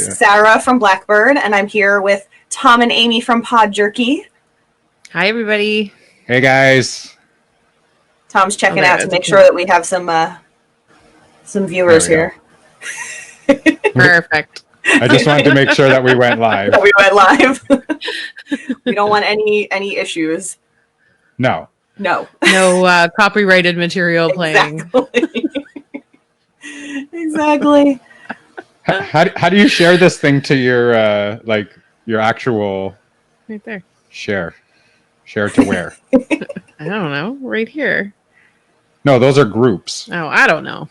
is Sarah from Blackbird, and I'm here with Tom and Amy from Pod Jerky. Hi, everybody. Hey, guys. Tom's checking out to make sure that we have some viewers here. Perfect. I just wanted to make sure that we went live. We went live. We don't want any issues. No. No copyrighted material playing. Exactly. How do you share this thing to your your actual right there? Share to where? I don't know. Right here. No, those are groups. Oh, I don't know.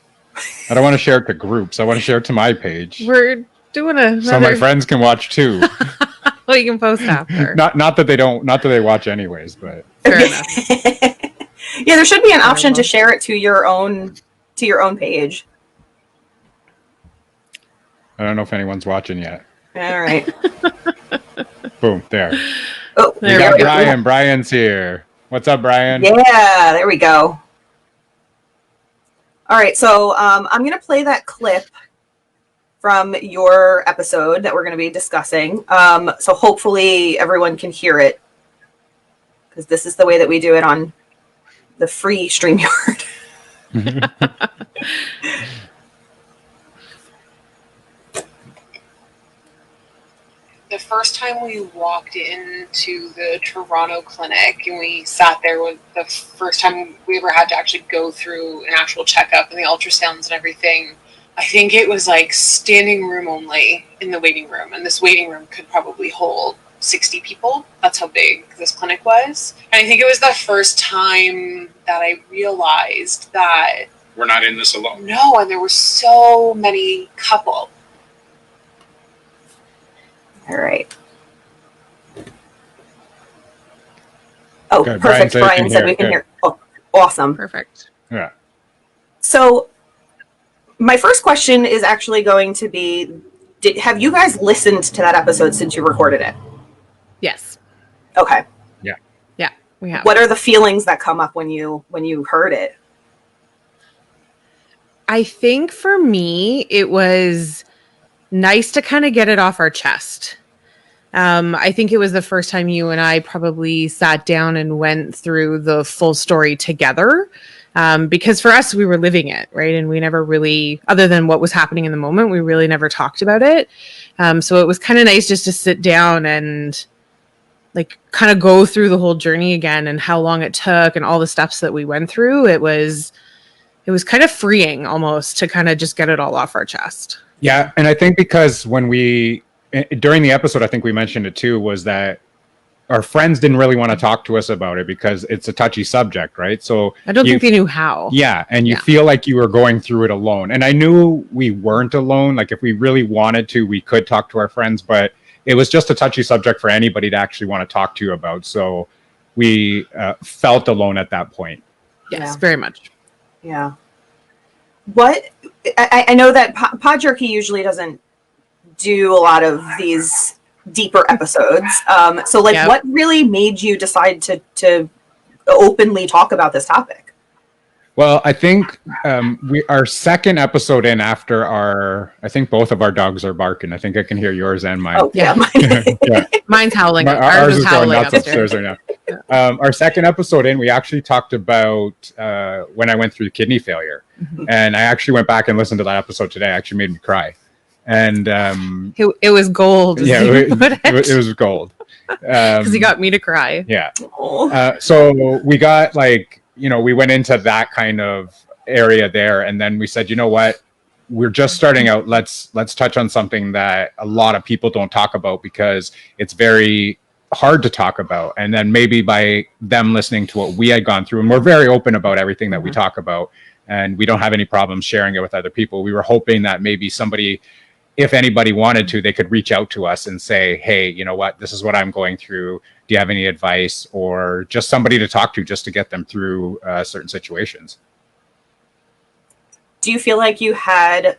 I don't want to share it to groups. I want to share it to my page. We're doing so my friends can watch too. Well, you can post after. Not that they watch anyways, but fair enough. Yeah, there should be an option to share it to your own page. I don't know if anyone's watching yet. All right. Boom, there. Oh, we got Brian. Brian's here. What's up, Brian? Yeah, there we go. All right, so I'm going to play that clip from your episode that we're going to be discussing. So hopefully everyone can hear it, because this is the way that we do it on the free StreamYard. The first time we walked into the Toronto clinic and we sat there, was the first time we ever had to actually go through an actual checkup and the ultrasounds and everything. I think it was like standing room only in the waiting room, and this waiting room could probably hold 60 people. That's how big this clinic was. And I think it was the first time that I realized that we're not in this alone. No, and there were so many couples. All right. Oh, okay, perfect. Brian said we can hear. Oh, awesome. Perfect. Yeah. So my first question is actually going to be, have you guys listened to that episode since you recorded it? Yes. Okay. Yeah. Yeah, we have. What are the feelings that come up when you heard it? I think for me, it was nice to kind of get it off our chest. I think it was the first time you and I probably sat down and went through the full story together. Because for us, we were living it, right? And we never really, other than what was happening in the moment, we really never talked about it. So it was kind of nice just to sit down and like kind of go through the whole journey again and how long it took and all the steps that we went through. It was kind of freeing almost to kind of just get it all off our chest. Yeah, and I think because during the episode, I think we mentioned it too, was that our friends didn't really want to talk to us about it because it's a touchy subject, right? So I don't think they knew how. Yeah, and you feel like you were going through it alone. And I knew we weren't alone. Like if we really wanted to, we could talk to our friends, but it was just a touchy subject for anybody to actually want to talk to you about. So we felt alone at that point. Yes, very much. Yeah. I know that Pod Jerky usually doesn't do a lot of these deeper episodes. So what really made you decide to openly talk about this topic? Well, I think our second episode in after I think both of our dogs are barking. I think I can hear yours and mine. Oh, yeah. Yeah. Mine's howling. Ours is going nuts upstairs right now. Our second episode in, we actually talked about when I went through kidney failure. Mm-hmm. And I actually went back and listened to that episode today. It actually made me cry. And it was gold. Yeah, it was gold. Because he got me to cry. Yeah. So we got we went into that kind of area there, and then we said, you know what, we're just starting out. Let's touch on something that a lot of people don't talk about because it's very hard to talk about. And then maybe by them listening to what we had gone through, and we're very open about everything that we talk about, and we don't have any problems sharing it with other people. We were hoping that maybe somebody, if anybody wanted to, they could reach out to us and say, hey, you know what, this is what I'm going through. Do you have any advice? Or just somebody to talk to just to get them through certain situations. Do you feel like you had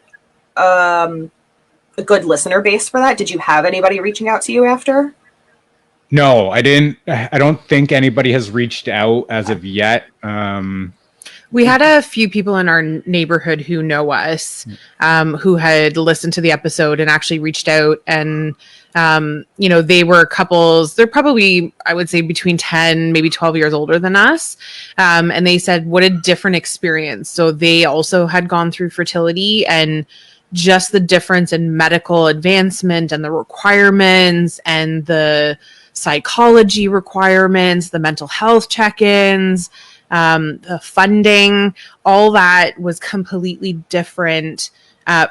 a good listener base for that? Did you have anybody reaching out to you after? No, I didn't. I don't think anybody has reached out as of yet. We had a few people in our neighborhood who know us, who had listened to the episode and actually reached out. And, they were couples. They're probably, I would say, between 10, maybe 12 years older than us. And they said, what a different experience. So they also had gone through fertility, and just the difference in medical advancement and the requirements and the psychology requirements, the mental health check-ins, the funding, all that was completely different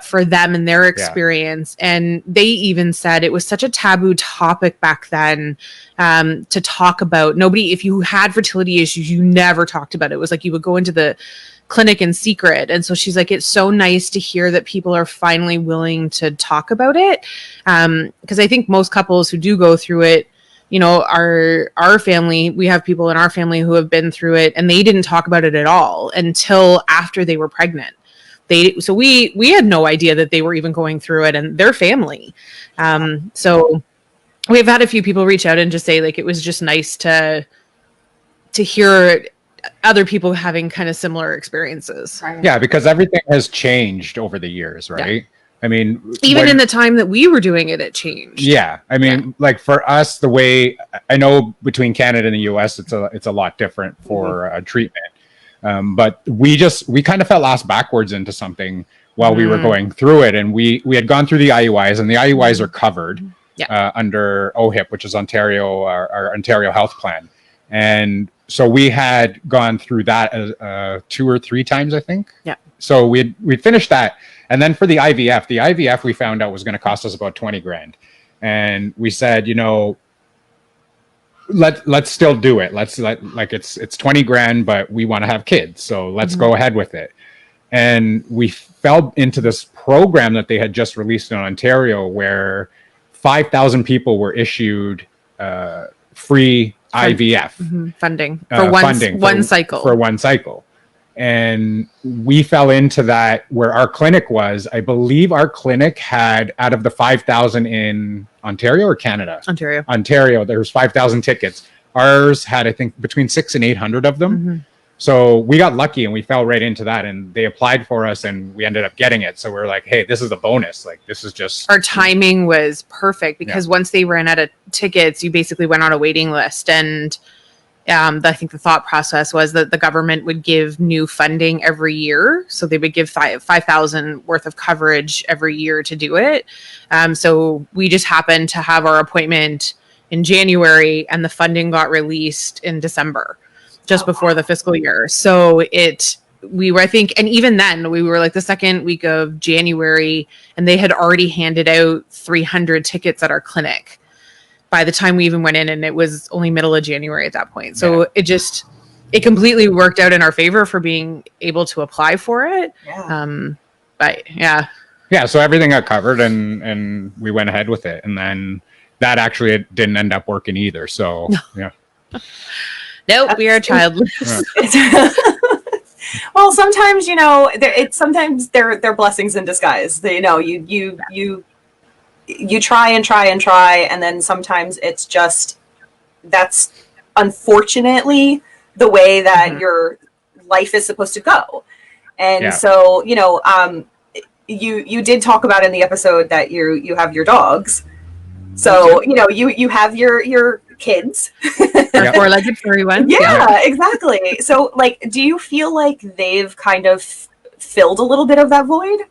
for them and their experience. Yeah. And they even said it was such a taboo topic back then to talk about. Nobody, if you had fertility issues, you never talked about it. It was like you would go into the clinic in secret. And so she's like, it's so nice to hear that people are finally willing to talk about it. Because I think most couples who do go through it, our family, we have people in our family who have been through it, and they didn't talk about it at all until after they were pregnant. So we had no idea that they were even going through it, and their family. So we've had a few people reach out and just say, like, it was just nice to hear other people having kind of similar experiences. Yeah, because everything has changed over the years, right? Yeah. I mean, even in the time that we were doing it, it changed. Yeah. I mean, like for us, the way I know between Canada and the US, it's a lot different for treatment. But we kind of fell ass backwards into something while we were going through it. And we had gone through the IUIs, and the IUIs are covered under OHIP, which is Ontario, our Ontario Health Plan. And so we had gone through that 2 or 3 times, I think. Yeah. So we'd finished that. And then for the IVF we found out was going to cost us about 20 grand. And we said, let's still do it. It's 20 grand, but we want to have kids. So let's go ahead with it. And we fell into this program that they had just released in Ontario where 5,000 people were issued free IVF funding for one cycle. For one cycle. And we fell into that where our clinic was. I believe our clinic had, out of the 5,000 in Ontario or Canada? Ontario, there was 5,000 tickets. Ours had, I think, between 600 and 800 of them. So we got lucky and we fell right into that, and they applied for us and we ended up getting it. So we're like, hey, this is a bonus. Like, this is just... Our timing was perfect because once they ran out of tickets, you basically went on a waiting list. And I think the thought process was that the government would give new funding every year. So they would give 5,000 worth of coverage every year to do it. So we just happened to have our appointment in January, and the funding got released in December, just before the fiscal year. So we were, I think, and even then we were like the second week of January, and they had already handed out 300 tickets at our clinic by the time we even went in, and it was only middle of January at that point. So it completely worked out in our favor for being able to apply for it. So everything got covered, and we went ahead with it. And then that actually didn't end up working either. So Nope, we are childless. Well, sometimes sometimes they're blessings in disguise. You try and try and try, and then sometimes it's just, that's unfortunately the way that your life is supposed to go. And so you did talk about in the episode that you have your dogs. So you have your kids. Four-legged furry ones. Yeah, exactly. So, like, do you feel like they've kind of filled a little bit of that void?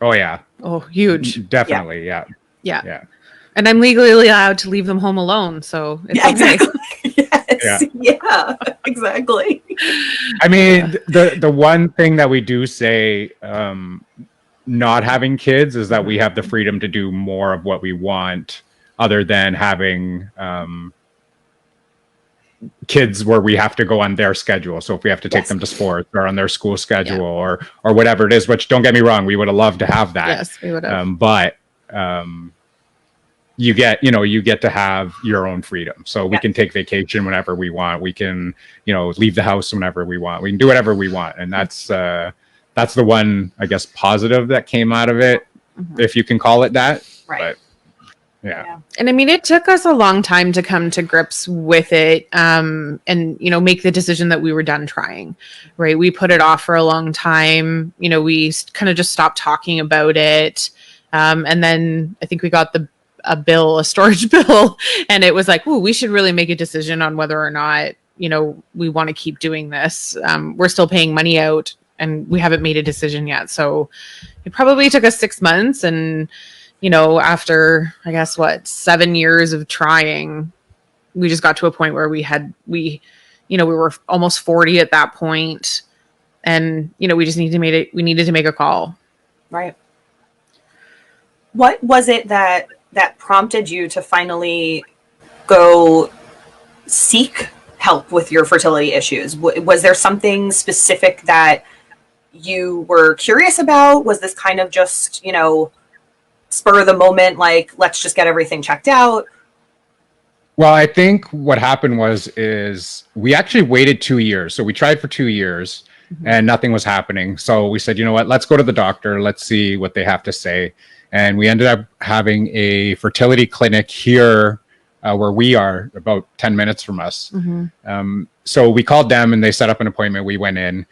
Oh yeah. Oh, huge. Definitely. Yeah. And I'm legally allowed to leave them home alone, so it's okay. Exactly. Yeah, exactly. I mean, the one thing that we do say, not having kids, is that we have the freedom to do more of what we want, other than having kids where we have to go on their schedule. So if we have to take them to sports or on their school schedule or whatever it is, which, don't get me wrong, we would have loved to have that. Yes, we would have. But you get to have your own freedom. So we can take vacation whenever we want. We can, leave the house whenever we want. We can do whatever we want. And that's the one, I guess, positive that came out of it, if you can call it that. Right. Yeah. And I mean, it took us a long time to come to grips with it, and, you know, make the decision that we were done trying, right? We put it off for a long time. You know, we kind of just stopped talking about it. And then I think we got a storage bill, and it was like, ooh, we should really make a decision on whether or not, you know, we want to keep doing this. We're still paying money out and we haven't made a decision yet. So it probably took us 6 months, and, you know, after, I guess, 7 years of trying, we just got to a point where we were almost 40 at that point, and, you know, we needed to make a call. Right. What was it that prompted you to finally go seek help with your fertility issues? Was there something specific that you were curious about? Was this kind of just, you know, spur of the moment, like, let's just get everything checked out? Well, I think what happened is we actually waited 2 years. So we tried for 2 years and nothing was happening. So we said, you know what, let's go to the doctor. Let's see what they have to say. And we ended up having a fertility clinic here where we are, about 10 minutes from us. So we called them and they set up an appointment. We went in.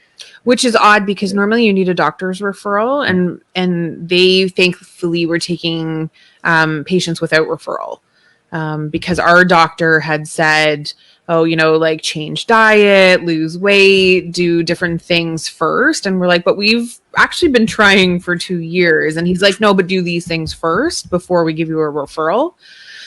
Which is odd because normally you need a doctor's referral, and they thankfully were taking patients without referral, because our doctor had said, oh, you know, like, change diet, lose weight, do different things first. And we're like, but we've actually been trying for 2 years. And he's like, no, but do these things first before we give you a referral.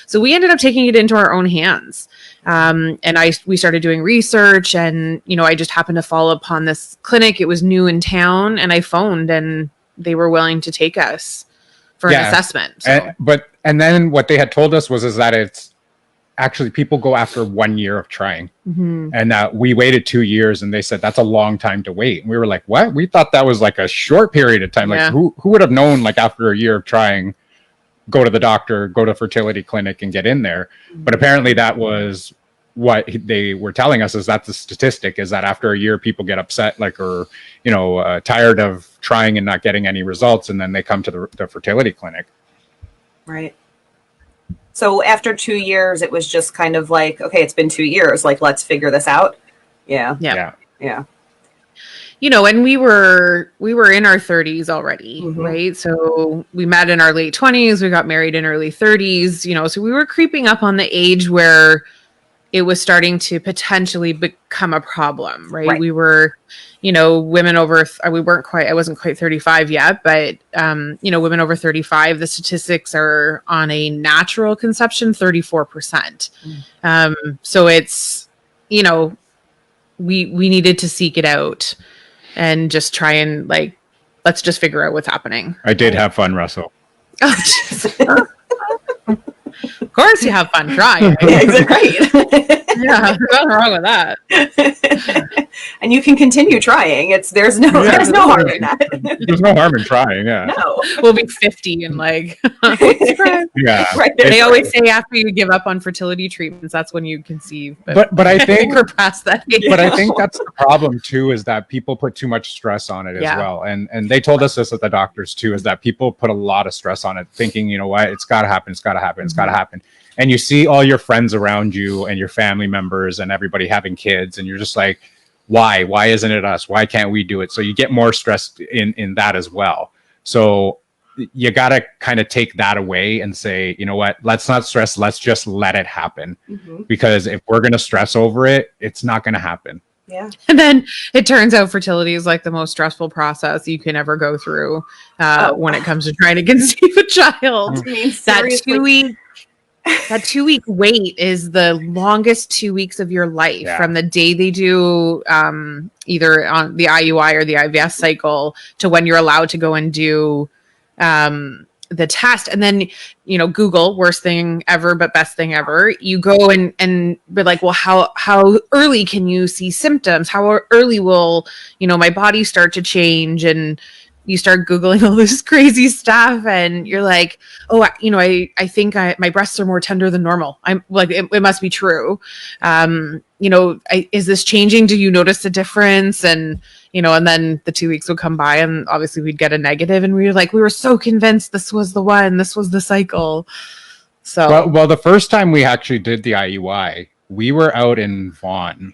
So we ended up taking it into our own hands. And we started doing research, and, you know, I just happened to fall upon this clinic. It was new in town, and I phoned, and they were willing to take us for an assessment. So. And then what they had told us is that it's actually, people go after 1 year of trying, and we waited 2 years, and they said that's a long time to wait. And we were like, what? We thought that was like a short period of time. Like, who would have known, like, after a year of trying, go to the doctor, go to a fertility clinic and get in there. But apparently that was what they were telling us, is that the statistic is that after a year, people get upset, like, or, you know, tired of trying and not getting any results. And then they come to the fertility clinic. Right. So after 2 years, it was just kind of like, okay, it's been 2 years. Like, let's figure this out. Yeah. You know, and we were in our 30s already, right? So we met in our late 20s, we got married in early 30s, you know, so we were creeping up on the age where it was starting to potentially become a problem, right? We were, you know, women over, I wasn't quite 35 yet, but, you know, women over 35, the statistics are on a natural conception, 34%. So it's, you know, we needed to seek it out and just try and, like, let's just figure out what's happening. I did have fun, Russell. Oh, of course you have fun trying. Yeah, exactly. Yeah, there's nothing wrong with that. And you can continue trying. There's no harm in that. There's no harm in trying. Yeah. No. We'll be 50 and, like, yeah. Right. They always say after you give up on fertility treatments, that's when you conceive. But I think we're past that age. But I think that's the problem too, is that people put too much stress on it as well. And they told us this at the doctors too, is that people put a lot of stress on it, thinking, you know what, it's got to happen. It's got to happen. It's got to happen. And you see all your friends around you and your family members and everybody having kids, and you're just like, why isn't it us? Why can't we do it? So you get more stressed in that as well. So you got to kind of take that away and say, you know what, let's not stress. Let's just let it happen. Because if we're going to stress over it, it's not going to happen. Yeah. And then it turns out fertility is like the most stressful process you can ever go through when it comes to trying to conceive a child. That 2 week wait is the longest 2 weeks of your life, from the day they do either on the IUI or the IVF cycle to when you're allowed to go and do the test. And then, you know, Google, worst thing ever, but best thing ever. You go and be like, well, how early can you see symptoms? How early will, you know, my body start to change? And you start Googling all this crazy stuff, and you're like, oh, you know, I think my breasts are more tender than normal. I'm like, it must be true. You know, is this changing? Do you notice a difference? And, you know, and then the 2 weeks would come by, and obviously we'd get a negative, and we were so convinced this was the one, this was the cycle. So well, the first time we actually did the IUI, we were out in Vaughan,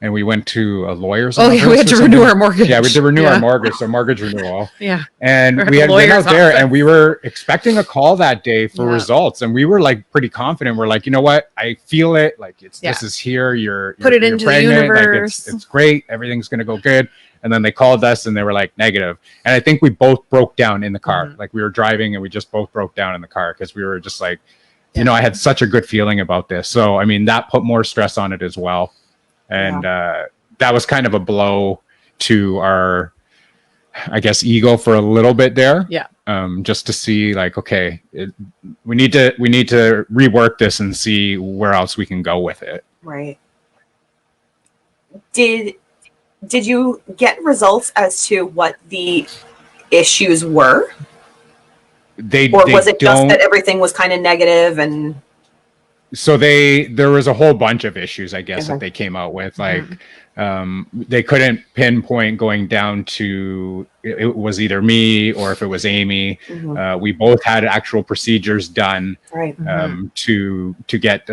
and we went to a lawyer's office. we had to renew our mortgage. Yeah, we had to renew our mortgage, so mortgage renewal. Yeah. And we had been out there, and we were expecting a call that day for results, and we were like pretty confident. We're like, you know what? I feel it. Like this is here. You're put it you're into pregnant. the universe. Like it's great. Everything's gonna go good. And then they called us, and they were like negative. And I think we both broke down in the car. Mm-hmm. Like we were driving, and we just both broke down in the car because we were just like, you know, I had such a good feeling about this. So I mean, that put more stress on it as well. And that was kind of a blow to our, I guess, ego for a little bit there. Yeah. Just to see like, okay, we need to rework this and see where else we can go with it. Right. Did you get results as to what the issues were? Or was it just that everything was kind of negative and... So there was a whole bunch of issues, I guess, that they came out with. Like they couldn't pinpoint going down to it was either me or if it was Amy. We both had actual procedures done to get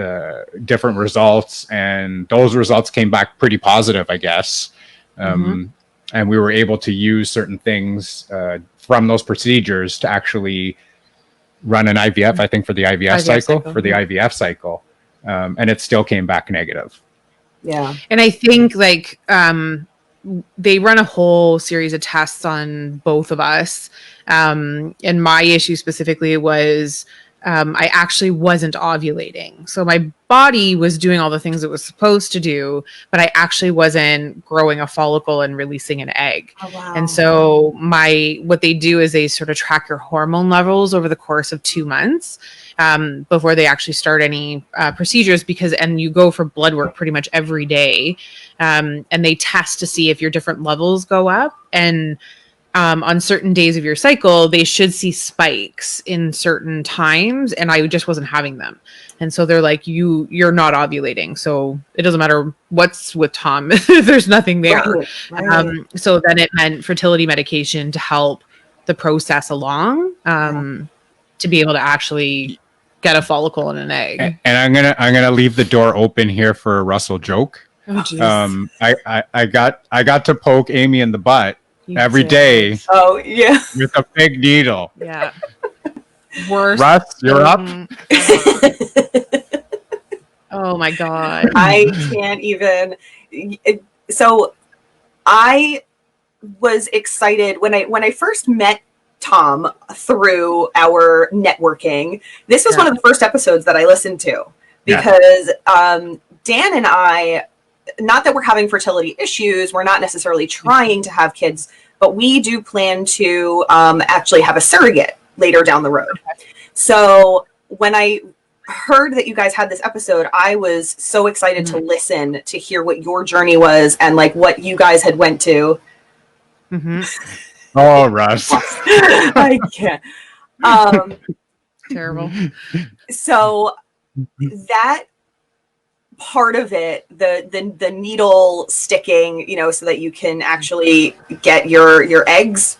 different results, and those results came back pretty positive, I guess. And we were able to use certain things from those procedures to actually run an IVF, I think, for the IVF cycle. For the IVF cycle. And it still came back negative. Yeah. And I think like they run a whole series of tests on both of us. And my issue specifically was I actually wasn't ovulating. So my body was doing all the things it was supposed to do, but I actually wasn't growing a follicle and releasing an egg. Oh, wow. And so what they do is they sort of track your hormone levels over the course of 2 months before they actually start any procedures, and you go for blood work pretty much every day. And they test to see if your different levels go up, and on certain days of your cycle, they should see spikes in certain times, and I just wasn't having them. And so they're like, you're not ovulating, so it doesn't matter what's with Tom. There's nothing there. Right. So then it meant fertility medication to help the process along, to be able to actually get a follicle and an egg. And I'm gonna leave the door open here for a Russell joke. Oh, geez. I got to poke Amy in the butt every day. Oh yeah. With a big needle. Yeah. Worst. Russ, you're up. Oh my God. I can't even. So I was excited when I first met Tom through our networking. This was one of the first episodes that I listened to because Dan and I, not that we're having fertility issues, we're not necessarily trying to have kids, but we do plan to actually have a surrogate later down the road. So when I heard that you guys had this episode, I was so excited to listen to hear what your journey was and like what you guys had went to. Oh, Russ. I can't. Terrible. So that part of it, the needle sticking, so that you can actually get your eggs,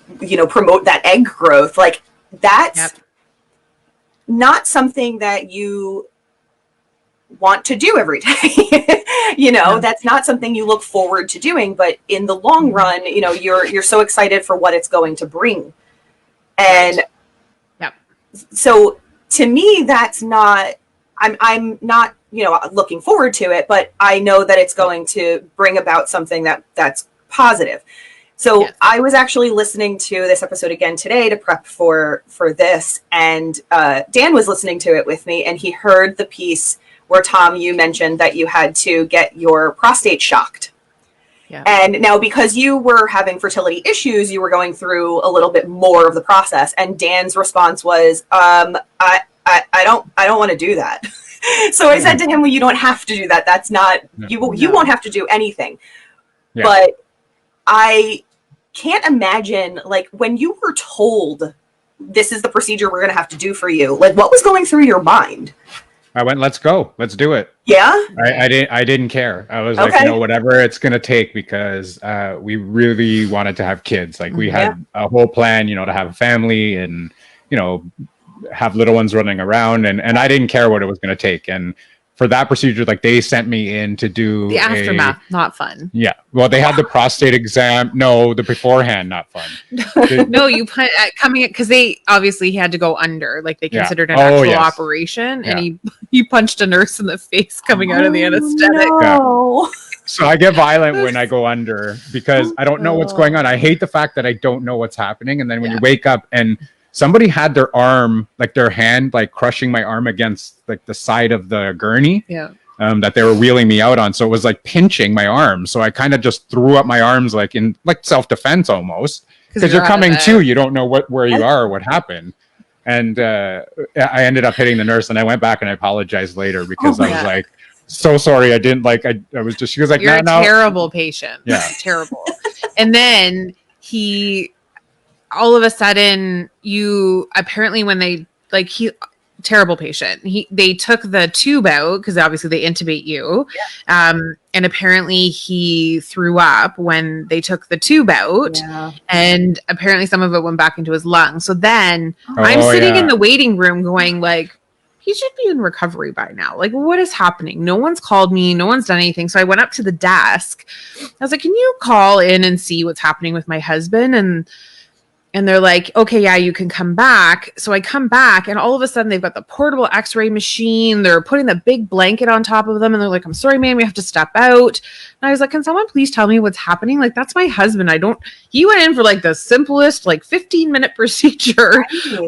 promote that egg growth, like that's not something that you want to do every day. That's not something you look forward to doing, but in the long run, you're so excited for what it's going to bring. And so to me, that's not, I'm not, looking forward to it, but I know that it's going to bring about something that's positive. So I was actually listening to this episode again today to prep for this. And Dan was listening to it with me, and he heard the piece where, Tom, you mentioned that you had to get your prostate shocked. Yeah. And now because you were having fertility issues, you were going through a little bit more of the process. And Dan's response was, I don't want to do that. So I said to him, well, you don't have to do that. That's not, you won't have to do anything. Yeah. But I can't imagine, like, when you were told this is the procedure we're going to have to do for you, like, what was going through your mind? I went, let's go. Let's do it. Yeah. I didn't care. I was like, whatever it's going to take, because we really wanted to have kids. Like we had a whole plan, to have a family and, have little ones running around, and I didn't care what it was going to take. And for that procedure, like they sent me in to do the aftermath, not fun. Yeah. Well, they had the prostate exam. No, the beforehand, not fun. No, you put coming in because they obviously he had to go under, like they considered an actual operation, and he punched a nurse in the face coming out of the anesthetic. No. So I get violent when I go under because I don't know what's going on. I hate the fact that I don't know what's happening. And then when you wake up and somebody had their arm, like their hand, like crushing my arm against like the side of the gurney that they were wheeling me out on. So it was like pinching my arm. So I kind of just threw up my arms like in like self-defense almost because you're coming to, you don't know where you are or what happened. And I ended up hitting the nurse, and I went back and I apologized later because I was like, so sorry. I didn't like, I was just, she was like, you're a terrible patient. Yeah. Terrible. And then all of a sudden apparently when they terrible patient, they took the tube out because obviously they intubate you. And apparently he threw up when they took the tube out, and apparently some of it went back into his lungs. So then I'm sitting in the waiting room going like, he should be in recovery by now. Like, what is happening? No one's called me. No one's done anything. So I went up to the desk. I was like, can you call in and see what's happening with my husband? And they're like, okay, yeah, you can come back. So I come back, and all of a sudden they've got the portable x-ray machine. They're putting the big blanket on top of them. And they're like, I'm sorry, man, we have to step out. And I was like, can someone please tell me what's happening? Like, that's my husband. He went in for like the simplest, like 15-minute procedure.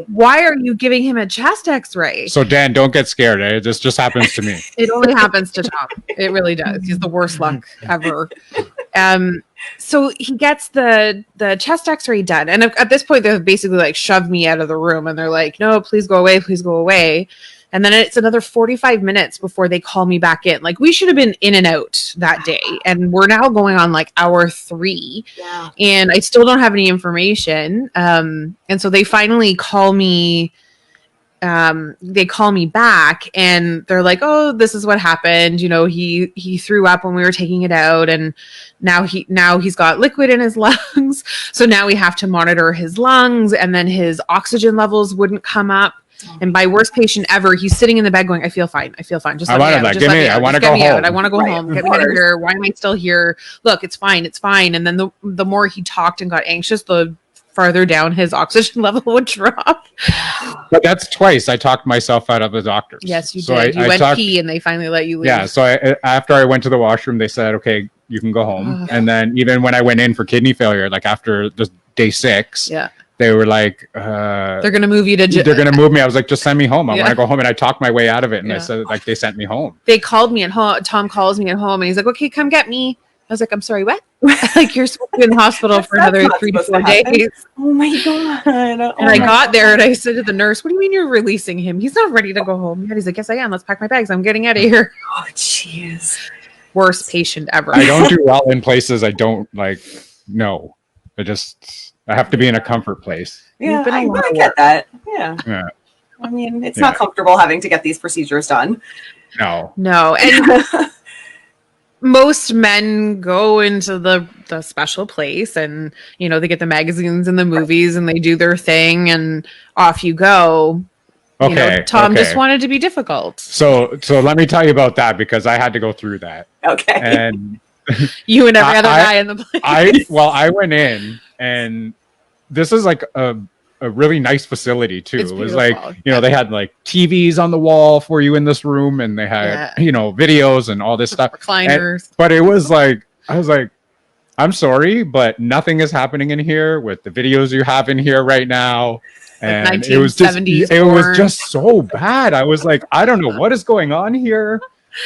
Why are you giving him a chest x-ray? So Dan, don't get scared. This just happens to me. It only happens to Tom. It really does. He's the worst luck ever. So he gets the chest x-ray done. And at this point, they've basically like shoved me out of the room, and they're like, no, please go away. Please go away. And then it's another 45 minutes before they call me back in. Like, we should have been in and out that day. And we're now going on like hour 3. Yeah. And I still don't have any information. And so they finally call me. They call me back, and they're like, oh, this is what happened. You know, he threw up when we were taking it out, and now he's got liquid in his lungs. So now we have to monitor his lungs, and then his oxygen levels wouldn't come up. And by worst patient ever, he's sitting in the bed going, I feel fine. Just let me out. I want to go home. I want to go home. Get me out of here. Why am I still here? Look, it's fine. It's fine. And then the more he talked and got anxious, the farther down his oxygen level would drop. But that's twice I talked myself out of the doctors. Yes, you did. You went pee, and they finally let you leave. Yeah, so after I went to the washroom, they said, okay, you can go home. And then even when I went in for kidney failure, like after the day 6, they were like, they're going to move you to... they're going to move me. I was like, just send me home. I want to go home. And I talked my way out of it. And I said, like, they sent me home. They called me at home. Tom calls me at home, and he's like, okay, come get me. I was like, I'm sorry, what? Like, you're supposed to be in the hospital for another 3 to 4 days. Oh my God. And I got there, and I said to the nurse, what do you mean you're releasing him? He's not ready to go home yet. He's like, yes, I am. Let's pack my bags. I'm getting out of here. Oh, jeez. Worst patient ever. I don't do well in places I don't like. No, I have to be in a comfort place. Yeah, I get that. Yeah. I mean, it's not comfortable having to get these procedures done. No. And most men go into the special place, and they get the magazines and the movies, and they do their thing, and off you go. Okay. Tom just wanted to be difficult. So let me tell you about that, because I had to go through that. Okay. And you and every other guy in the place. I went in, and this is like a really nice facility too. It was like, they had like TVs on the wall for you in this room, and they had, videos and all this stuff. Recliners. But it was like, I was like, I'm sorry, but nothing is happening in here with the videos you have in here right now. And like it was just so bad. I was like, I don't know what is going on here,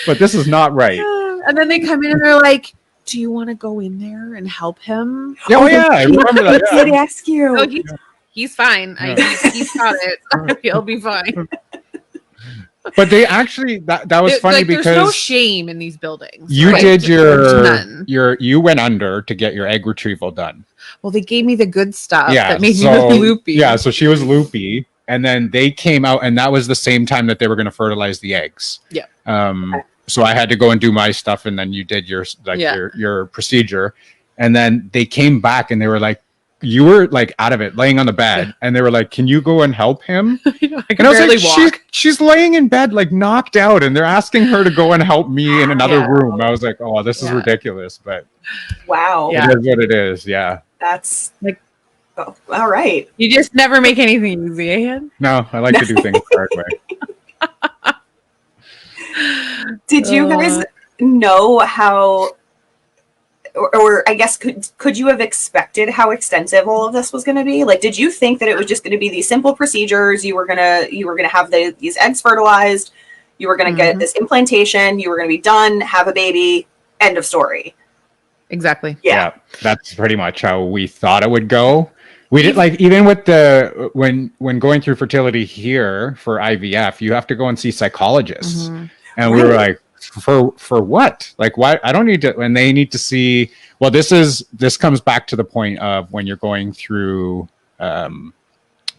but this is not right. And then they come in and they're like, do you want to go in there and help him? I remember that. Let's ask you. No, he's fine. He's got it. He'll be fine. But they actually that was funny because there's no shame in these buildings. You did you went under to get your egg retrieval done. Well, they gave me the good stuff that made me really loopy. Yeah, so she was loopy, and then they came out, and that was the same time that they were going to fertilize the eggs. Yeah. So I had to go and do my stuff, and then you did your procedure, and then they came back and they were like, you were like out of it, laying on the bed, and they were like, "Can you go and help him?" I And can I was barely like, walk. she's laying in bed, like knocked out, and they're asking her to go and help me in another Yeah. room. I was like, "Oh, this is Yeah. ridiculous," but Wow. Yeah. it is what it is. Yeah. That's Like- oh, all right. You just never make anything easy, eh? No, I like to do things the hard way. Did you guys know how, or I guess could you have expected how extensive all of this was going to be? Like, did you think that it was just going to be these simple procedures? You were gonna have these eggs fertilized. You were going to get this implantation. You were going to be done, have a baby. End of story. Exactly. Yeah. That's pretty much how we thought it would go. We did, like, even with the when going through fertility here for IVF, you have to go and see psychologists. And we were like, for what? Like, why? I don't need to. And they need to see. Well, this comes back to the point of when you're going through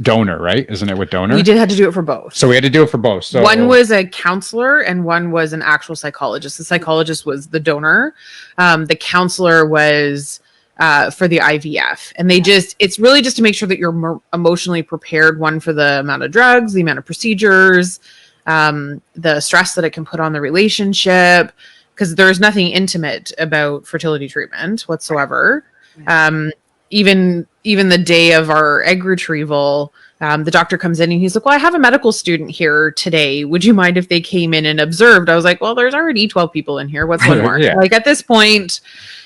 donor, right? Isn't it with donor? We did have to do it for both. So we had to do it for both. So one was a counselor and one was an actual psychologist. The psychologist was the donor. The counselor was for the IVF. And it's really just to make sure that you're more emotionally prepared, one, for the amount of drugs, the amount of procedures, the stress that it can put on the relationship, because there's nothing intimate about fertility treatment whatsoever. Even the day of our egg retrieval, the doctor comes in and he's like, "Well, I have a medical student here today. Would you mind if they came in and observed?" I was like, "Well, there's already 12 people in here. What's one more?" Yeah. Like, at this point,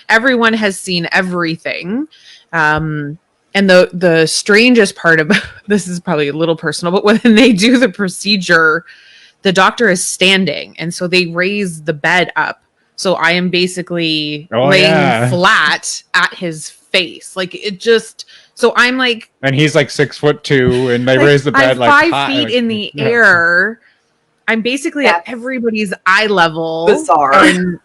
everyone has seen everything. And the strangest part about this is probably a little personal, but when they do the procedure, the doctor is standing, and so they raise the bed up. So I am basically laying flat at his face. Like, it just, so I'm like, and he's like 6'2", and they raise the bed I'm like 5 feet like, in the air. I'm basically at everybody's eye level. Bizarre. And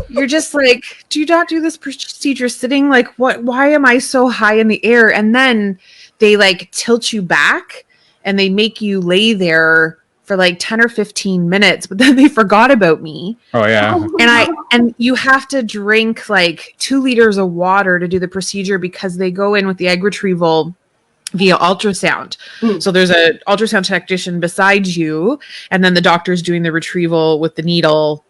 you're just like, do you not do this procedure sitting? Like, what? Why am I so high in the air? And then they like tilt you back and they make you lay there for like 10 or 15 minutes, but then they forgot about me. Oh yeah. And you have to drink like 2 liters of water to do the procedure because they go in with the egg retrieval via ultrasound. So there's an ultrasound technician beside you, and then the doctor's doing the retrieval with the needle,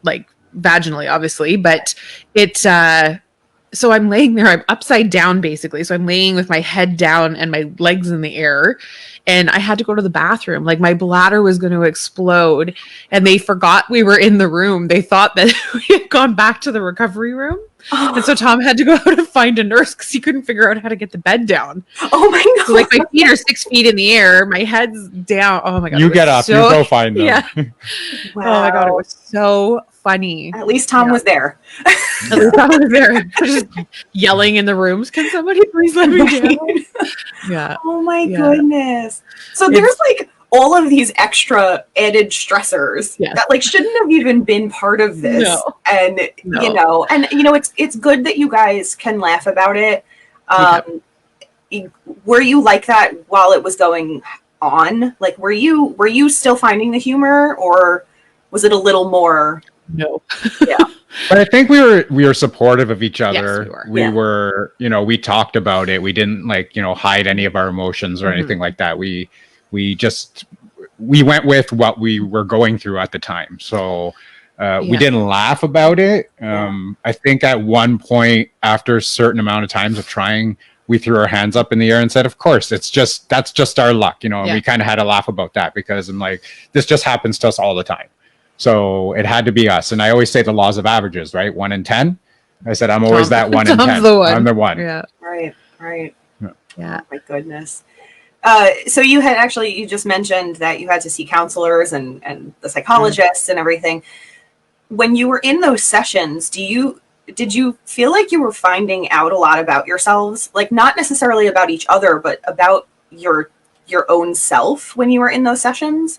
like vaginally, obviously, but it's so I'm laying there, I'm upside down basically. So I'm laying with my head down and my legs in the air. And I had to go to the bathroom. Like, my bladder was going to explode. And they forgot we were in the room. They thought that we had gone back to the recovery room. And so Tom had to go out and find a nurse because he couldn't figure out how to get the bed down. Oh my God. So, like, my feet are 6 feet in the air. My head's down. Oh my God. You get up, you go find them. Yeah. Wow. Oh my God. It was so funny. At least Tom was there. At least I was there, just yelling in the rooms. Can somebody please let me down? Yeah. Oh my goodness. So there's like all of these extra added stressors that like shouldn't have even been part of this. And you know, it's good that you guys can laugh about it. Were you like that while it was going on? Like, were you still finding the humor, or was it a little more? No. Yeah. But I think we were supportive of each other. Yes, we were, we talked about it. We didn't hide any of our emotions or anything like that. We went with what we were going through at the time. So we didn't laugh about it. I think at one point, after a certain amount of times of trying, we threw our hands up in the air and said, of course, that's just our luck, and we kind of had to laugh about that because I'm like, this just happens to us all the time. So it had to be us. And I always say the laws of averages, right? 1 in 10. I said, I'm always that 1 in 10. I'm the one. Yeah. Right. Yeah. Oh my goodness. So you just mentioned that you had to see counselors and the psychologists and everything. When you were in those sessions, did you feel like you were finding out a lot about yourselves? Like, not necessarily about each other, but about your own self when you were in those sessions?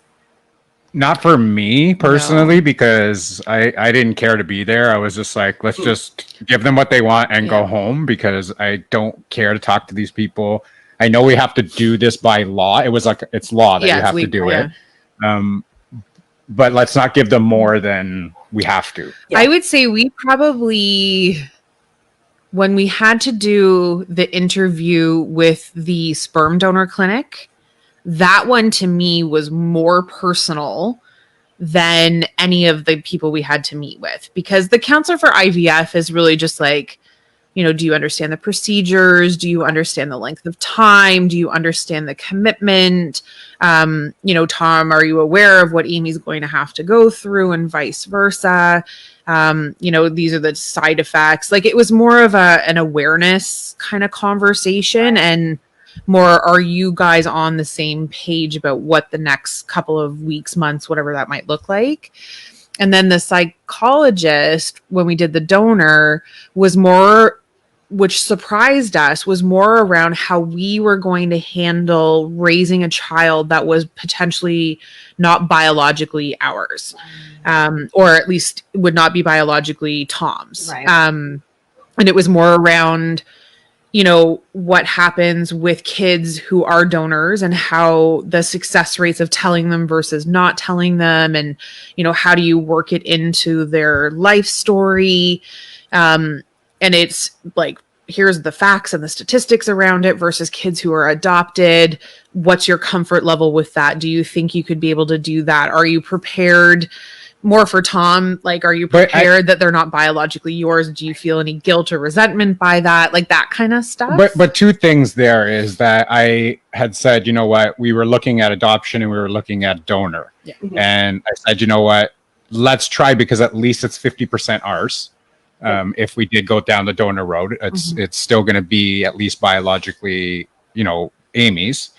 Not for me personally, because I didn't care to be there. I was just like, let's just give them what they want and go home, because I don't care to talk to these people. I know we have to do this by law. It was like, it's law that you have to do it. But let's not give them more than we have to. I would say we probably when we had to do the interview with the sperm donor clinic, that one to me was more personal than any of the people we had to meet with, because the counselor for IVF is really just like, you know, do you understand the procedures? Do you understand the length of time? Do you understand the commitment? You know, Tom, are you aware of what Amy's going to have to go through, and vice versa? You know, these are the side effects. Like, it was more of an awareness kind of conversation, and more, are you guys on the same page about what the next couple of weeks, months, whatever that might look like? And then the psychologist, when we did the donor, was more, which surprised us, was more around how we were going to handle raising a child that was potentially not biologically ours, or at least would not be biologically Tom's. Right. And it was more around, you know, what happens with kids who are donors and how the success rates of telling them versus not telling them. And, you know, how do you work it into their life story? And it's like, here's the facts and the statistics around it versus kids who are adopted. What's your comfort level with that? Do you think you could be able to do that? Are you prepared? More for Tom, like, are you prepared that they're not biologically yours? Do you feel any guilt or resentment by that? Like, that kind of stuff. But two things there is that I had said, you know what, we were looking at adoption and we were looking at donor. Yeah. And I said, you know what, let's try, because at least it's 50% ours. If we did go down the donor road, it's still going to be at least biologically, you know, Amy's.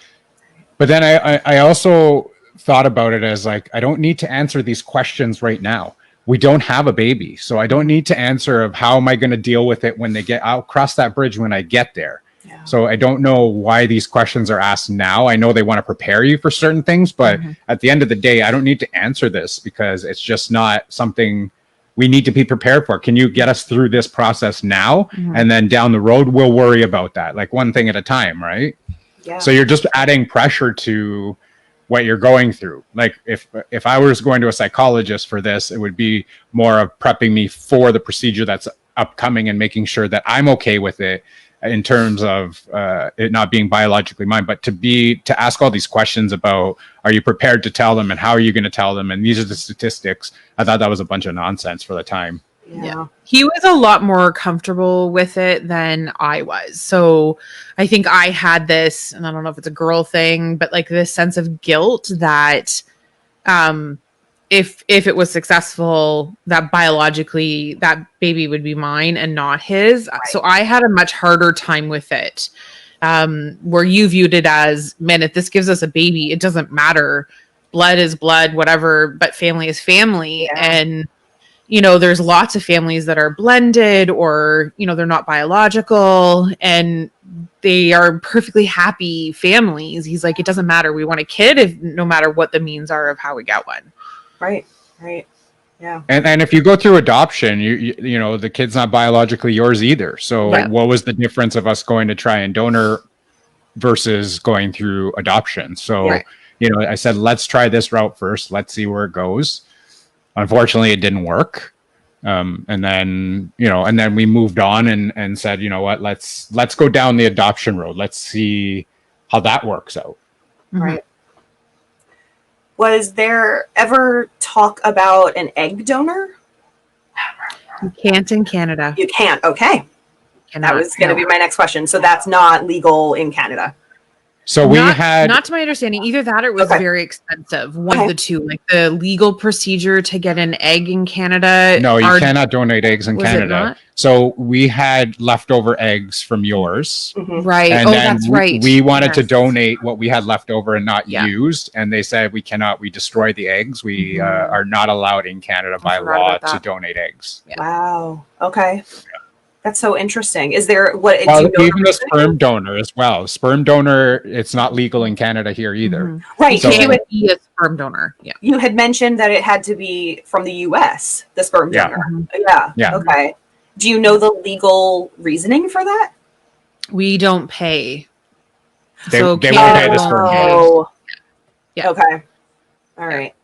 But then I also thought about it as like, I don't need to answer these questions right now. We don't have a baby, so I don't need to answer of how am I going to deal with it when I'll cross that bridge when I get there. Yeah. So I don't know why these questions are asked now. I know they want to prepare you for certain things, but at the end of the day, I don't need to answer this because it's just not something we need to be prepared for. Can you get us through this process now? And then down the road, we'll worry about that, like one thing at a time, right? Yeah. So you're just adding pressure to what you're going through. Like if I was going to a psychologist for this, it would be more of prepping me for the procedure that's upcoming and making sure that I'm okay with it in terms of it not being biologically mine, but to ask all these questions about, are you prepared to tell them and how are you going to tell them? And these are the statistics. I thought that was a bunch of nonsense for the time. Yeah. He was a lot more comfortable with it than I was. So I think I had this, and I don't know if it's a girl thing, but like this sense of guilt that if it was successful, that biologically that baby would be mine and not his. Right. So I had a much harder time with it. Where you viewed it as, man, if this gives us a baby, it doesn't matter. Blood is blood, whatever, but family is family. Yeah. And you know, there's lots of families that are blended or, you know, they're not biological and they are perfectly happy families. He's like, it doesn't matter. We want a kid no matter what the means are of how we get one. Right. Yeah. And if you go through adoption, you know, the kid's not biologically yours either. So what was the difference of us going to try and donor versus going through adoption? So, you know, I said, let's try this route first. Let's see where it goes. Unfortunately, it didn't work. And then we moved on and said, you know what, let's go down the adoption road. Let's see how that works out. Right. Was there ever talk about an egg donor? You can't in Canada. You can't. Okay. That was going to be my next question. So that's not legal in Canada. So not to my understanding, either that or it was very expensive. One of the two, like the legal procedure to get an egg in Canada. No, you cannot donate eggs in Canada. So we had leftover eggs from yours. Right. And then that's right. We wanted to donate what we had left over and not used. And they said, we cannot, we destroy the eggs. We are not allowed in Canada by law to donate eggs. Yeah. Wow. Okay. Yeah. That's so interesting. Is there even a sperm donor as well? Sperm donor, it's not legal in Canada here either. Right. So you would be a sperm donor. Yeah. You had mentioned that it had to be from the US, the sperm donor. Yeah. Okay. Do you know the legal reasoning for that? We don't pay. They won't pay the sperm donors. Yeah. Okay. All right.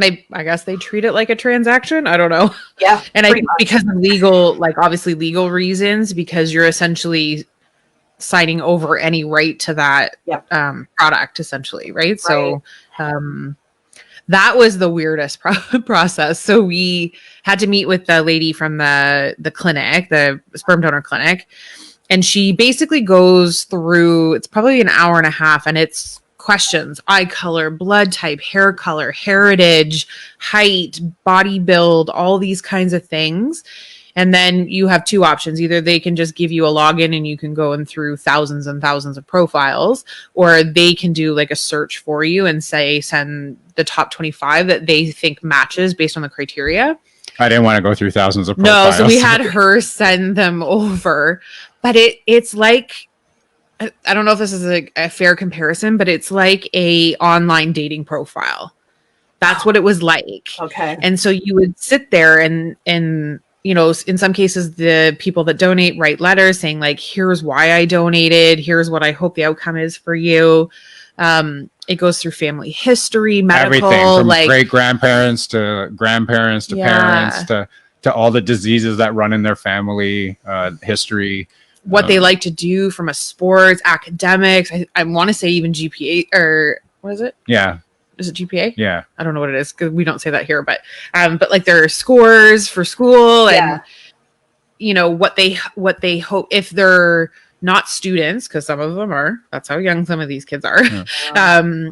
And I guess they treat it like a transaction. I don't know. Yeah. And I pretty think much. because of legal, like obviously legal reasons, because you're essentially signing over any right to that Yep. Product, essentially, right? So that was the weirdest process. So we had to meet with the lady from the clinic, the sperm donor clinic, and she basically goes through, it's probably an hour and a half, and it's questions: eye color, blood type, hair color, heritage, height, body build, all these kinds of things. And then you have two options. Either they can just give you a login and you can go in through thousands and thousands of profiles, or they can do like a search for you and say, send the top 25 that they think matches based on the criteria. I didn't want to go through thousands of profiles. No, so we had her send them over. But it's like, I don't know if this is a fair comparison, but it's like a online dating profile. That's what it was like. Okay. And so you would sit there and you know, in some cases, the people that donate write letters saying like, here's why I donated. Here's what I hope the outcome is for you. It goes through family history, medical, everything from like great grandparents to grandparents to parents to all the diseases that run in their family history. what they like to do from a sports, academics. I want to say even GPA, or what is it? Yeah. Is it GPA? Yeah. I don't know what it is because we don't say that here, but like their scores for school and you know what they hope if they're not students, because some of them are. That's how young some of these kids are. Yeah.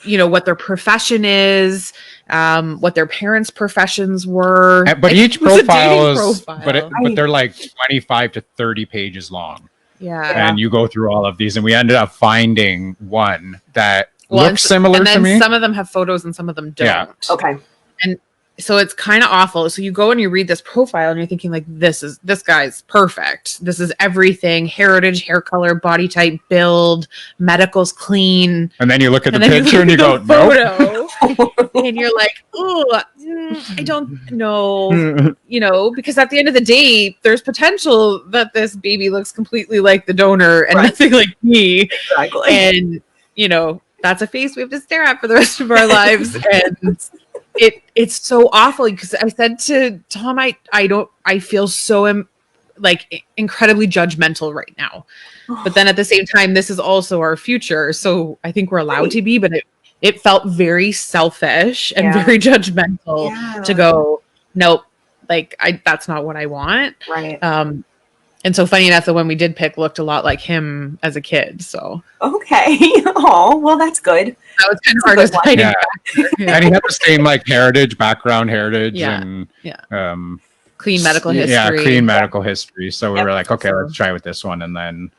You know what their profession is, what their parents' professions were. But like, each profile is, profile. but they're like 25 to 30 pages long. Yeah. And you go through all of these, and we ended up finding one that looks similar to me. Some of them have photos and some of them don't. Yeah. Okay. And so it's kind of awful. So you go and you read this profile and you're thinking like, this guy's perfect. This is everything: heritage, hair color, body type, build, medical's clean. And then you look at the picture and you go, nope. And you're like, oh, I don't know, you know, because at the end of the day, there's potential that this baby looks completely like the donor and nothing like me. Exactly. And, you know, that's a face we have to stare at for the rest of our lives. And it's so awful because I said to Tom, I feel so like incredibly judgmental right now. But then at the same time, this is also our future. So I think we're allowed to be, but it felt very selfish and very judgmental to go, nope, like that's not what I want. Right. And so funny enough, the one we did pick looked a lot like him as a kid. So okay. Oh, well, that's good. That was kind of hard to find. Yeah. And he had the same like background heritage and clean medical history. Yeah, clean medical history. So we were like, okay, let's try with this one. And then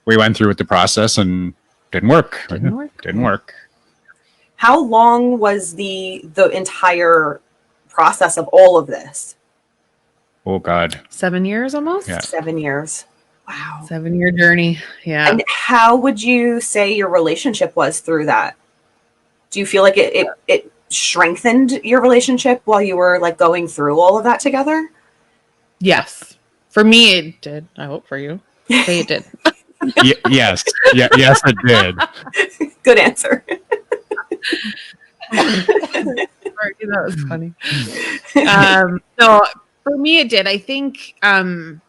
we went through with the process and didn't work. Didn't work. How long was the entire process of all of this? Oh God. 7 years almost? Yeah. 7 years. Wow. 7-year journey. Yeah. And how would you say your relationship was through that? Do you feel like it strengthened your relationship while you were like going through all of that together? Yes. For me, it did. I hope for you. Say it did. Yes. Yes, it did. Good answer. Sorry, that was funny. So for me, it did. I think the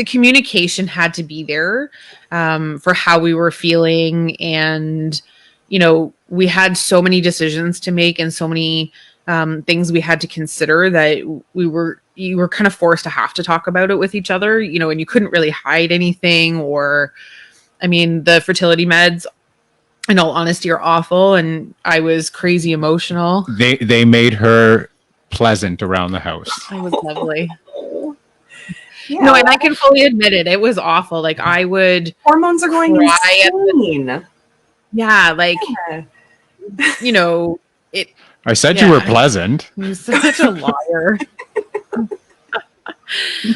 communication had to be there for how we were feeling. And, you know, we had so many decisions to make and so many things we had to consider that you were kind of forced to have to talk about it with each other, you know, and you couldn't really hide anything. Or, I mean, the fertility meds, in all honesty, are awful. And I was crazy emotional. They made her pleasant around the house. I was lovely. Yeah. No, and I can fully admit it. It was awful. Like I would hormones are going insane. Like you know, it. I said you were pleasant. You're such a liar.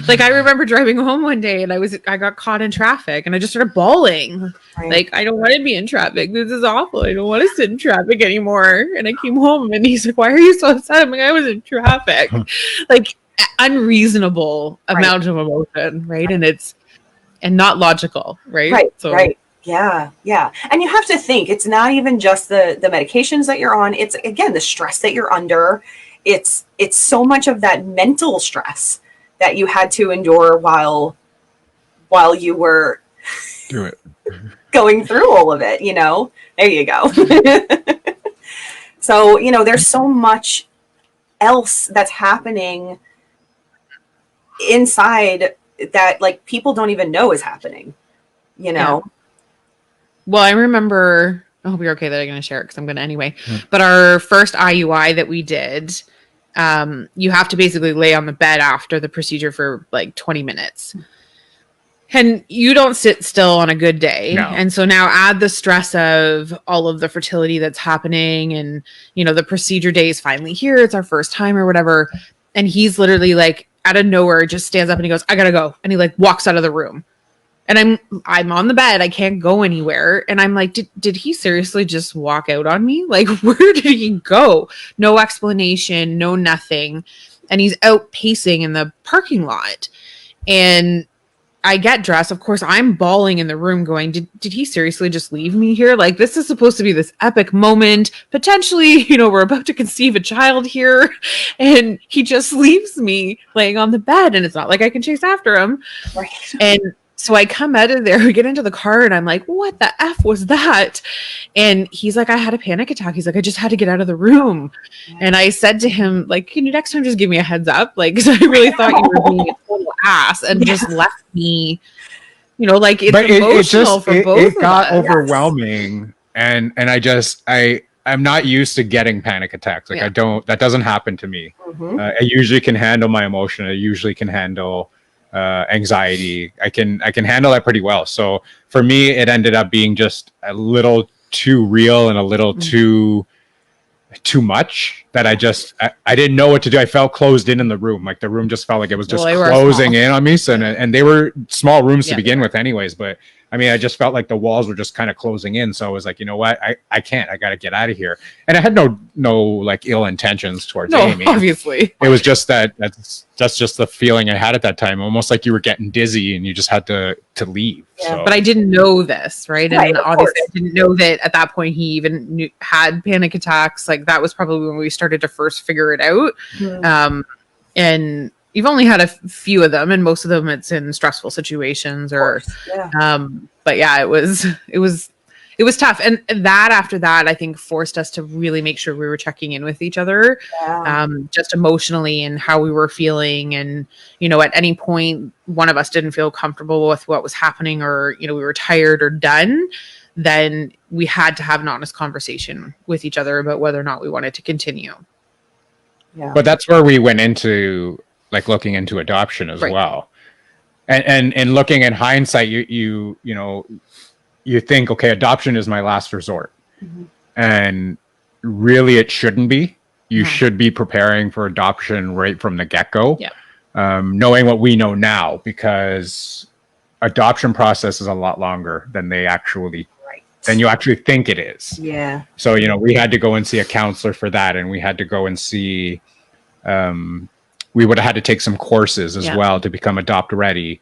Like I remember driving home one day and I got caught in traffic and I just started bawling. Right. Like, I don't want to be in traffic. This is awful. I don't want to sit in traffic anymore. And I came home and he's like, why are you so upset? I'm like, I was in traffic. Like unreasonable amount of emotion. Right. And not logical. Right. Right. So right. Yeah, yeah. And you have to think it's not even just the medications that you're on. It's again the stress that you're under. It's so much of that mental stress that you had to endure while you were Do it. going through all of it, you know. There you go. So, you know, there's so much else that's happening inside that like people don't even know is happening, you know. Well, I remember, I hope you're okay that I'm going to share it because I'm going to anyway. But our first IUI that we did, you have to basically lay on the bed after the procedure for like 20 minutes. And you don't sit still on a good day. No. And so now add the stress of all of the fertility that's happening. And, you know, the procedure day is finally here. It's our first time or whatever. And he's literally like out of nowhere, just stands up and he goes, I got to go. And he like walks out of the room. And I'm on the bed. I can't go anywhere. And I'm like, did he seriously just walk out on me? Like, where did he go? No explanation, no nothing. And he's out pacing in the parking lot. And I get dressed. Of course, I'm bawling in the room going, did he seriously just leave me here? Like, this is supposed to be this epic moment. Potentially, you know, we're about to conceive a child here. And he just leaves me laying on the bed. And it's not like I can chase after him. Right. And so I come out of there, we get into the car, and I'm like, what the F was that? And he's like, I had a panic attack. He's like, I just had to get out of the room. Yeah. And I said to him, like, can you next time just give me a heads up? Like, because I really thought you were being a total ass and just left me, you know, like it's emotional for both of us. It got overwhelming. And I'm not used to getting panic attacks. Like that doesn't happen to me. Mm-hmm. I usually can handle my emotion. I usually can handle anxiety. I can handle that pretty well. So for me, it ended up being just a little too real and a little too much that I didn't know what to do. I felt closed in the room. Like the room just felt like it was just closing in on me. So, and they were small rooms to begin with anyways, but I mean, I just felt like the walls were just kind of closing in. So I was like, you know what? I can't. I got to get out of here. And I had no like ill intentions towards Amy. Obviously. It was just that's just the feeling I had at that time. Almost like you were getting dizzy and you just had to leave. Yeah, so. But I didn't know this, right? Right, And obviously I didn't know that at that point he even had panic attacks. Like that was probably when we started to first figure it out. Mm-hmm. And you've only had a few of them, and most of them it's in stressful situations or but yeah, it was tough. And that after that I think forced us to really make sure we were checking in with each other just emotionally and how we were feeling. And you know, at any point one of us didn't feel comfortable with what was happening, or you know, we were tired or done, then we had to have an honest conversation with each other about whether or not we wanted to continue. But that's where we went into like looking into adoption as well. And looking in hindsight, you know, you think, okay, adoption is my last resort. Mm-hmm. And really it shouldn't be. You should be preparing for adoption right from the get-go. Yeah. Knowing what we know now, because adoption process is a lot longer than than you actually think it is. Yeah. So, you know, we had to go and see a counselor for that. And we had to go and see, we would have had to take some courses as well to become adopt ready,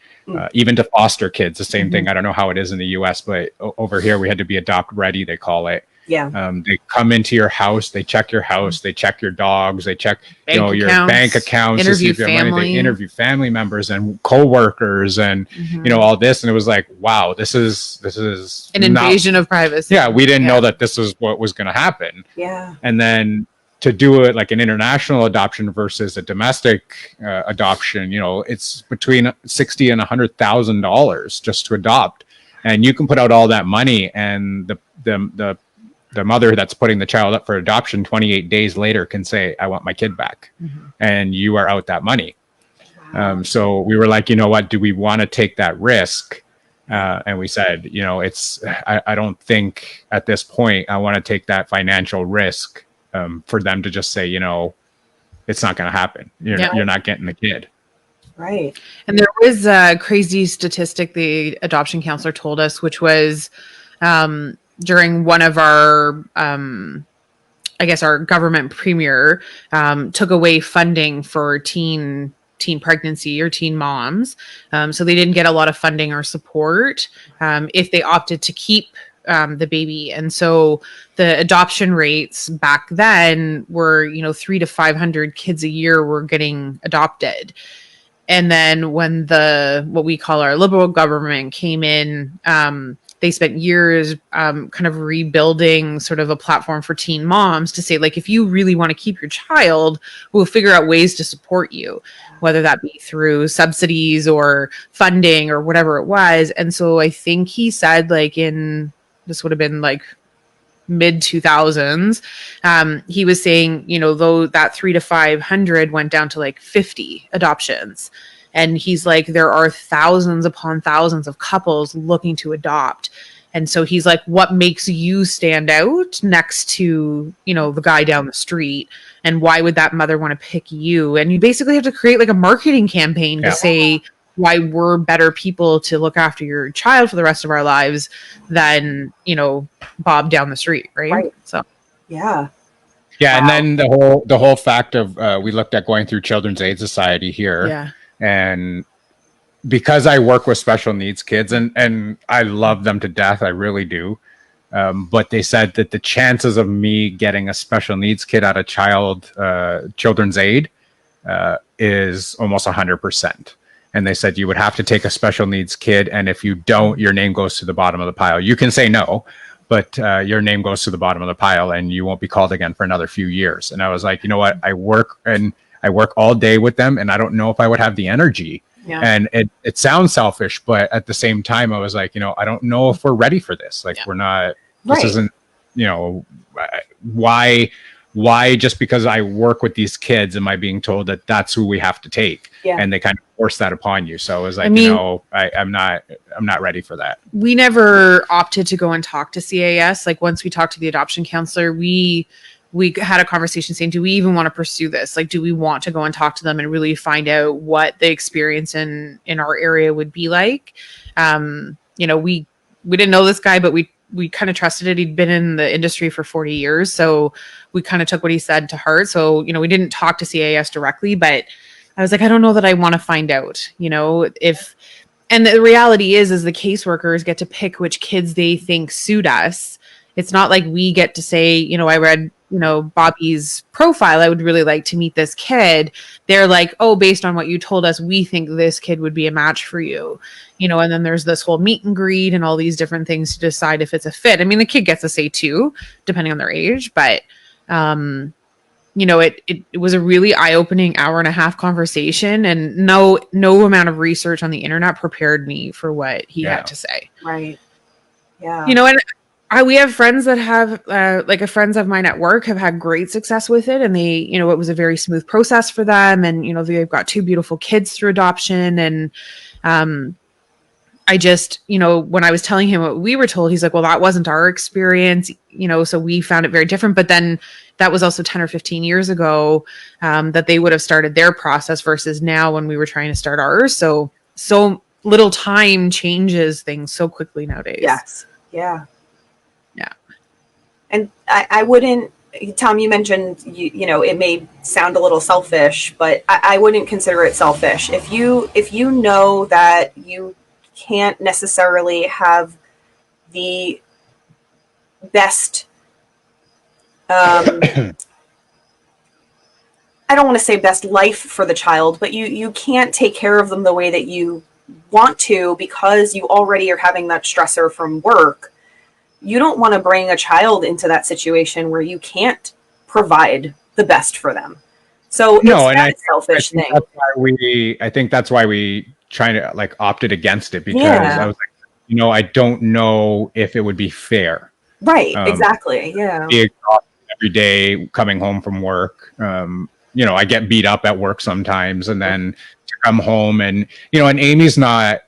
even to foster kids, the same thing. I don't know how it is in the US, but over here we had to be adopt ready, they call it. Yeah. They come into your house, they check your house, they check your dogs, they check your bank accounts, interview to see if you have money. They interview family members and co-workers and you know, all this. And it was like, wow, this is an invasion of privacy. Yeah, we didn't know that this is what was going to happen. Yeah. And then to do it like an international adoption versus a domestic adoption, you know, it's between $60,000 and $100,000 just to adopt, and you can put out all that money, and the mother that's putting the child up for adoption 28 days later can say, I want my kid back, and you are out that money. Wow. So we were like, you know what, do we want to take that risk? And we said, you know, I don't think at this point I want to take that financial risk. For them to just say, you know, it's not going to happen. You're not getting the kid. Right. And there was a crazy statistic the adoption counselor told us, which was during one of our, I guess our government premier took away funding for teen teen pregnancy or teen moms. So they didn't get a lot of funding or support if they opted to keep the baby. And so the adoption rates back then were, 300 to 500 kids a year were getting adopted. And then when what we call our liberal government came in, they spent years kind of rebuilding sort of a platform for teen moms to say, like, if you really want to keep your child, we'll figure out ways to support you, whether that be through subsidies or funding or whatever it was. And so I think he said, like, this would have been like mid 2000s. He was saying, though that 300 to 500 went down to like 50 adoptions. And he's like, there are thousands upon thousands of couples looking to adopt. And so he's like, what makes you stand out next to, the guy down the street? And why would that mother want to pick you? And you basically have to create like a marketing campaign to say why we're better people to look after your child for the rest of our lives than, Bob down the street. Right. So, yeah. Yeah. Wow. And then the whole fact of, we looked at going through Children's Aid Society here. Yeah. And because I work with special needs kids and I love them to death, I really do. But they said that the chances of me getting a special needs kid out of Children's Aid is almost 100%. And they said you would have to take a special needs kid. And if you don't, your name goes to the bottom of the pile. You can say no, but your name goes to the bottom of the pile and you won't be called again for another few years. And I was like, you know what? I work all day with them and I don't know if I would have the energy. Yeah. And it sounds selfish, but at the same time, I was like, I don't know if we're ready for this. Like, we're not, this isn't, why just because I work with these kids am I being told that that's who we have to take? Yeah. And they kind of force that upon you. So it was like, I'm not ready for that. We never opted to go and talk to CAS. Like, once we talked to the adoption counselor, we had a conversation saying, do we even want to pursue this? Like, do we want to go and talk to them and really find out what the experience in our area would be like? We didn't know this guy, but we kind of trusted it. He'd been in the industry for 40 years. So we kind of took what he said to heart. So, we didn't talk to CAS directly, but I was like, I don't know that I want to find out, and the reality is the caseworkers get to pick which kids they think suit us. It's not like we get to say, I read, Bobby's profile. I would really like to meet this kid. They're like, oh, based on what you told us, we think this kid would be a match for you, and then there's this whole meet and greet and all these different things to decide if it's a fit. I mean, the kid gets a say too, depending on their age, but, it was a really eye-opening 1.5-hour conversation, and no amount of research on the internet prepared me for what he had to say. Right. Yeah. And we have friends that have, friends of mine at work have had great success with it. And they, it was a very smooth process for them. And, they've got 2 beautiful kids through adoption. And I just, when I was telling him what we were told, he's like, well, that wasn't our experience, so we found it very different. But then that was also 10 or 15 years ago that they would have started their process versus now when we were trying to start ours. So little time changes things so quickly nowadays. Yes. Yeah. And I wouldn't, Tom, you mentioned, it may sound a little selfish, but I wouldn't consider it selfish. If you know that you can't necessarily have the best, I don't want to say best life for the child, but you can't take care of them the way that you want to because you already are having that stressor from work. You don't want to bring a child into that situation where you can't provide the best for them. So no, it's a selfish thing. I think that's why we try to opted against it because I was like, I don't know if it would be fair. Right. Exactly. Yeah. Be exhausted every day coming home from work. I get beat up at work sometimes, and then to come home and Amy's not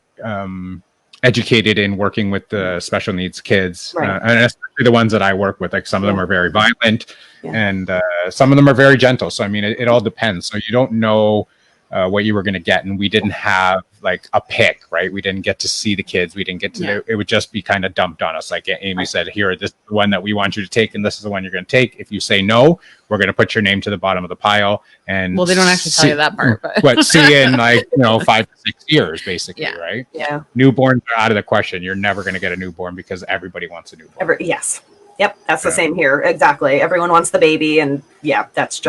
educated in working with the special needs kids, and especially the ones that I work with. Like some of them are very violent, and some of them are very gentle. So I mean, it all depends. So you don't know what you were going to get, and we didn't have like a pick, right? We didn't get to see the kids. We didn't get to, it would just be kind of dumped on us. Like Amy said, here, this is the one that we want you to take, and this is the one you're going to take. If you say no, we're going to put your name to the bottom of the pile. And well, they don't actually tell you that part, but see you in like, 5 to 6 years, basically, right? Yeah. Newborns are out of the question. You're never going to get a newborn because everybody wants a newborn. Yes. Yep. That's the same here. Exactly. Everyone wants the baby, and that's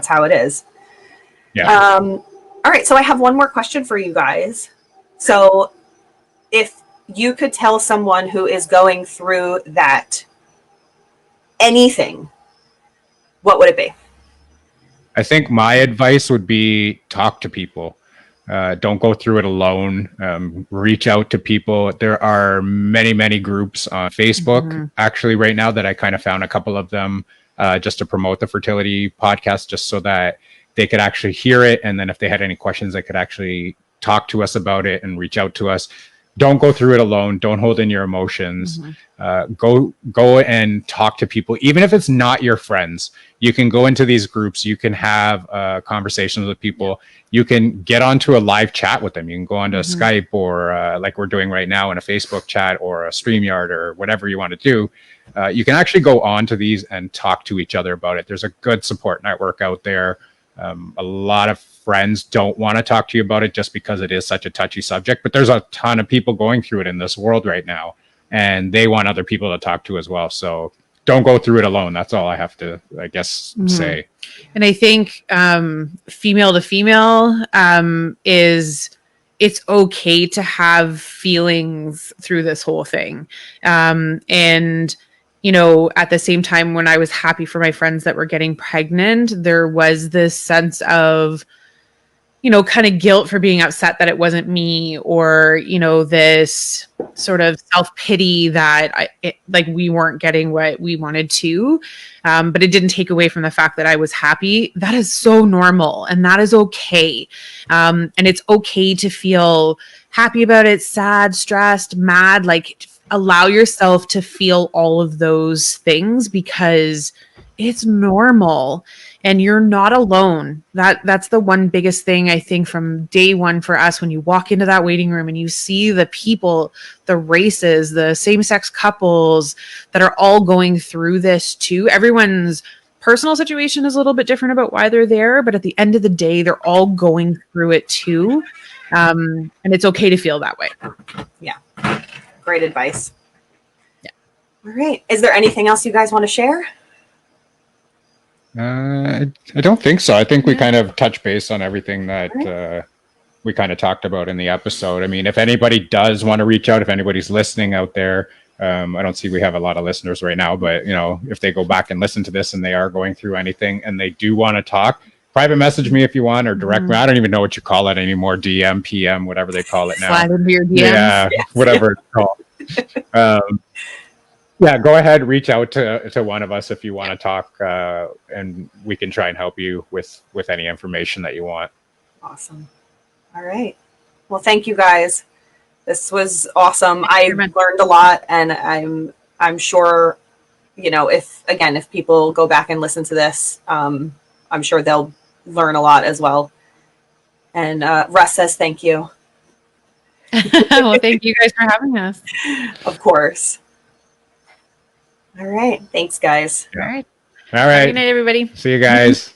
how it is. Yeah. All right. So I have one more question for you guys. So if you could tell someone who is going through that, anything, what would it be? I think my advice would be talk to people. Don't go through it alone. Reach out to people. There are many, many groups on Facebook actually right now that I kind of found a couple of them just to promote the Fertility Podcast, just so that they could actually hear it. And then if they had any questions, they could actually talk to us about it and reach out to us. Don't go through it alone. Don't hold in your emotions. Go and talk to people. Even if it's not your friends, you can go into these groups. You can have conversations with people. You can get onto a live chat with them. You can go onto Skype or like we're doing right now in a Facebook chat or a StreamYard or whatever you want to do. You can actually go on to these and talk to each other about it. There's a good support network out there. A lot of friends don't want to talk to you about it just because it is such a touchy subject, but there's a ton of people going through it in this world right now, and they want other people to talk to as well. So don't go through it alone. That's all I have to, I guess, say. And I think female to female is, it's okay to have feelings through this whole thing. And at the same time, when I was happy for my friends that were getting pregnant, there was this sense of, kind of guilt for being upset that it wasn't me, or, this sort of self-pity that we weren't getting what we wanted to. But it didn't take away from the fact that I was happy. That is so normal, and that is okay. And it's okay to feel happy about it, sad, stressed, mad, allow yourself to feel all of those things, because it's normal and you're not alone. That's the one biggest thing I think from day one for us. When you walk into that waiting room and you see the people, the races, the same-sex couples that are all going through this too. Everyone's personal situation is a little bit different about why they're there, but at the end of the day, they're all going through it too. And it's okay to feel that way. Yeah. Great advice. Yeah. All right. Is there anything else you guys want to share? I don't think so. I think we kind of touched base on everything that we kind of talked about in the episode. I mean, if anybody does want to reach out, if anybody's listening out there, I don't see we have a lot of listeners right now, but if they go back and listen to this and they are going through anything and they do want to talk, private message me if you want, or direct me. I don't even know what you call it anymore. DM, PM, whatever they call it now. Slide into your DMs. Yeah, whatever it's called. Yeah, go ahead, reach out to one of us if you want to talk, and we can try and help you with any information that you want. Awesome. All right. Well, thank you guys. This was awesome. I learned a lot, and I'm sure, if people go back and listen to this, I'm sure they'll learn a lot as well. And Russ says thank you. Well, thank you guys for having us. Of course. All right. Thanks, guys. Yeah. All right. All right. Good night, everybody. See you guys.